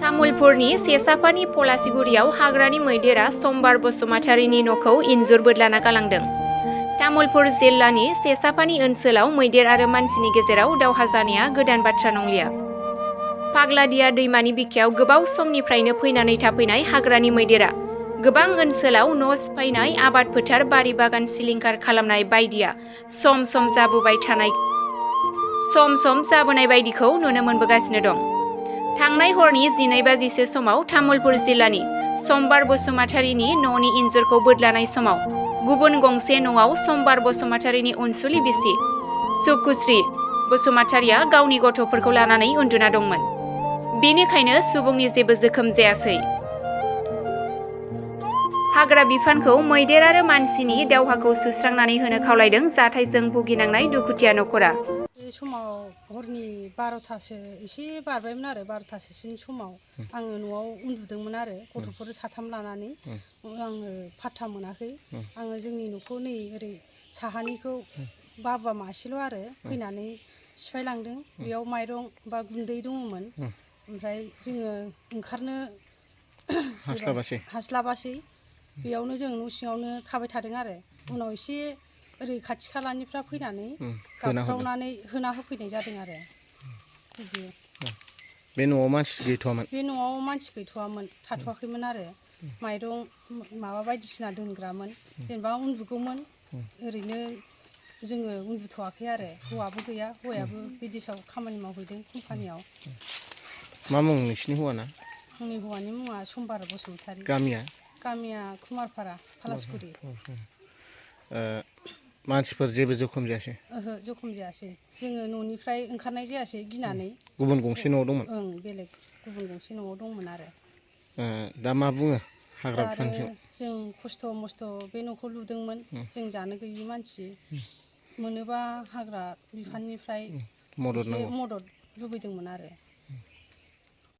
तामुलपुरनि सेसाफानि पलासिगुरियाव हाग्रानि मैदेरा समबार बसुमतारीनि न'खौ इन्जुर बोदलाना गालांदों। तामुलपुर जिल्लानि सेसाफानि ओनसोलाव मैदेर आरो मानसिनि गेजेराव दावहा जानाया गोदान बाथ्रा नंलिया। फाग्लादिया दैमानि बिखायाव गोबाव समनिफ्रायनो फैनानै थाफैनाय हाग्रानि मैदेरा गोबां ओनसोलाव न' सिफायनाय, आबाद फोथार, बारि बागान सिलिंखार खालामनाय बायदिया सम सम जाबोनाय बायदिखौ नुनो मोनबोगासिनो दं। थांनाय हरनि 12 बाजिसो समाव तामुलपुर जिल्लानि समबार बसुमतारीनि न'नि इन्जुरखौ बोदलानाय समाव गुबुन गंसे न'आव समबार बसुमतारीनि अनसुलि बिसि सुकुश्री बसुमतारीया गावनि गथ'फोरखौ लानानै उन्दुना दंमोन। बेनिखायनो सुबुंनि जेबो जोखोम जायासै। हाग्रा बिफानखौ मैदेर आरो मानसिनि दावहाखौ सुस्रांनानै होनो खावलायदों जाथायजों भुगिनांनाय दुखुथिया न'खरा। बे समाव हरनि 12थासो एसे बारबायमोन आरो 12थासोसिम समाव आङो न'आव उन्दुदोंमोन आरो गथ'फोर 3 लानानै आङो फात्ता मोनाखै। आङो जोंनि न'खौ नै ओरै साहानिखौ बाबा मासेल' आरो फैनानै सिफायलांदों। बेयाव माइरं बा गुन्दै दङमोन। ओमफ्राय जोङो ओंखारनो हास्लाबासै। बेयावनो जों न' सिङावनो थाबाय थादों आरो उनाव एसे ओरै खाथि खालानिफ्रा फैनानै गाबख्रावनानै होना होफैनाय जादों आरो बिदि। बे न'आव मानसि गैथ'वामोन? बे न'आव मानसि गैथ'वामोन, थाथ'वाखैमोन आरो माइरं माबा बायदिसिना दोनग्रामोन, जेनेबा उन्दुगौमोन। ओरैनो जोङो उन्दुथ'वाखै आरो हौवाबो गैया, हौवायाबो बिदेशआव खामानि मावहैदों कम्पानियाव। मा मुं नोंसिनि हौवाना? आंनि हौवानि मुङा समबार बसुमतारी। गामिया कुमारपारा पलासगुरि। मानसिफोर जेबो जखम जायासै? ओहो, जखम जायासै। जोङो न'निफ्राय ओंखारनाय जायासै गिनानै। गुबुन गंसे न'आव दंमोन? ओं, बेलेग गुबुन गंसे न'आव दंमोन आरो। दा मा बुङो हाग्रा बिफानखौ? जों खस्थ' मस्थ' बे न'खौ लुदोंमोन, जों जानो गैयि मानसि। मोनोबा हाग्रा बिफाननिफ्राय एसे मदद लुबैदोंमोन आरो।